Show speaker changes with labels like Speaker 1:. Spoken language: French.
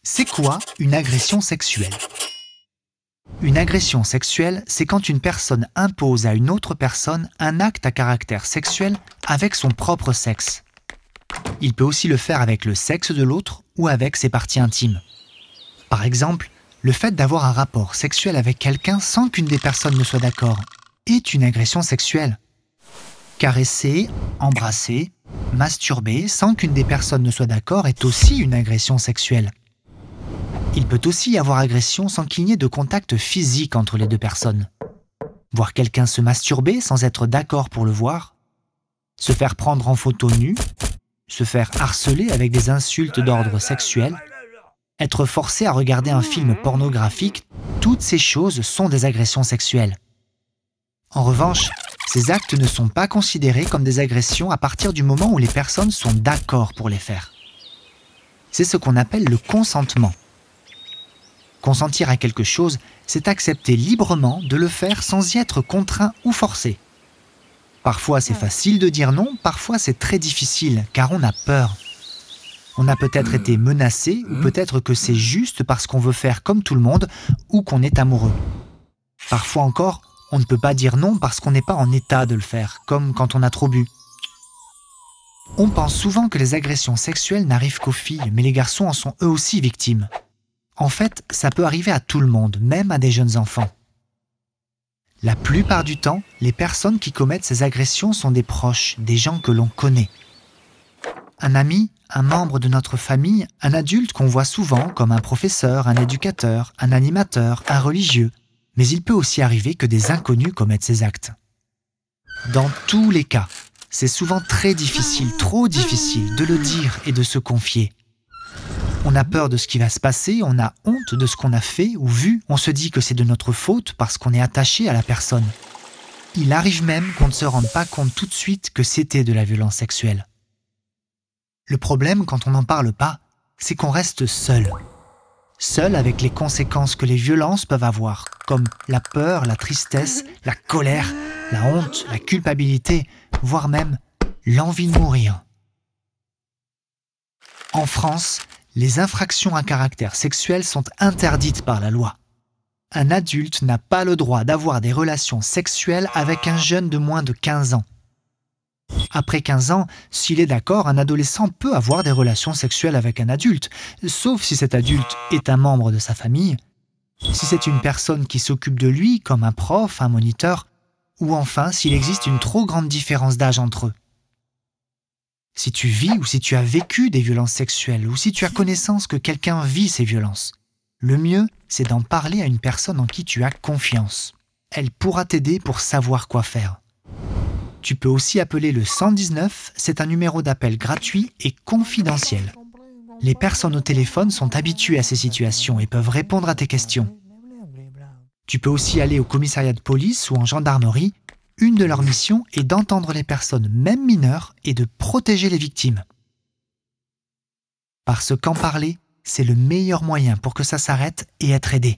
Speaker 1: C'est quoi une agression sexuelle? Une agression sexuelle, c'est quand une personne impose à une autre personne un acte à caractère sexuel avec son propre sexe. Il peut aussi le faire avec le sexe de l'autre ou avec ses parties intimes. Par exemple, le fait d'avoir un rapport sexuel avec quelqu'un sans qu'une des personnes ne soit d'accord est une agression sexuelle. Caresser, embrasser, masturber sans qu'une des personnes ne soit d'accord est aussi une agression sexuelle. Il peut aussi y avoir agression sans qu'il n'y ait de contact physique entre les deux personnes. Voir quelqu'un se masturber sans être d'accord pour le voir, se faire prendre en photo nue, se faire harceler avec des insultes d'ordre sexuel, être forcé à regarder un film pornographique, toutes ces choses sont des agressions sexuelles. En revanche, ces actes ne sont pas considérés comme des agressions à partir du moment où les personnes sont d'accord pour les faire. C'est ce qu'on appelle le consentement. Consentir à quelque chose, c'est accepter librement de le faire sans y être contraint ou forcé. Parfois c'est facile de dire non, parfois c'est très difficile, car on a peur. On a peut-être été menacé, ou peut-être que c'est juste parce qu'on veut faire comme tout le monde, ou qu'on est amoureux. Parfois encore, on ne peut pas dire non parce qu'on n'est pas en état de le faire, comme quand on a trop bu. On pense souvent que les agressions sexuelles n'arrivent qu'aux filles, mais les garçons en sont eux aussi victimes. En fait, ça peut arriver à tout le monde, même à des jeunes enfants. La plupart du temps, les personnes qui commettent ces agressions sont des proches, des gens que l'on connaît. Un ami, un membre de notre famille, un adulte qu'on voit souvent comme un professeur, un éducateur, un animateur, un religieux. Mais il peut aussi arriver que des inconnus commettent ces actes. Dans tous les cas, c'est souvent très difficile, trop difficile de le dire et de se confier. On a peur de ce qui va se passer, on a honte de ce qu'on a fait ou vu, on se dit que c'est de notre faute parce qu'on est attaché à la personne. Il arrive même qu'on ne se rende pas compte tout de suite que c'était de la violence sexuelle. Le problème quand on n'en parle pas, c'est qu'on reste seul. Seul avec les conséquences que les violences peuvent avoir, comme la peur, la tristesse, la colère, la honte, la culpabilité, voire même l'envie de mourir. En France, les infractions à caractère sexuel sont interdites par la loi. Un adulte n'a pas le droit d'avoir des relations sexuelles avec un jeune de moins de 15 ans. Après 15 ans, s'il est d'accord, un adolescent peut avoir des relations sexuelles avec un adulte, sauf si cet adulte est un membre de sa famille, si c'est une personne qui s'occupe de lui, comme un prof, un moniteur, ou enfin s'il existe une trop grande différence d'âge entre eux. Si tu vis ou si tu as vécu des violences sexuelles ou si tu as connaissance que quelqu'un vit ces violences, le mieux, c'est d'en parler à une personne en qui tu as confiance. Elle pourra t'aider pour savoir quoi faire. Tu peux aussi appeler le 119, c'est un numéro d'appel gratuit et confidentiel. Les personnes au téléphone sont habituées à ces situations et peuvent répondre à tes questions. Tu peux aussi aller au commissariat de police ou en gendarmerie. Une de leurs missions est d'entendre les personnes, même mineures, et de protéger les victimes. Parce qu'en parler, c'est le meilleur moyen pour que ça s'arrête et être aidé.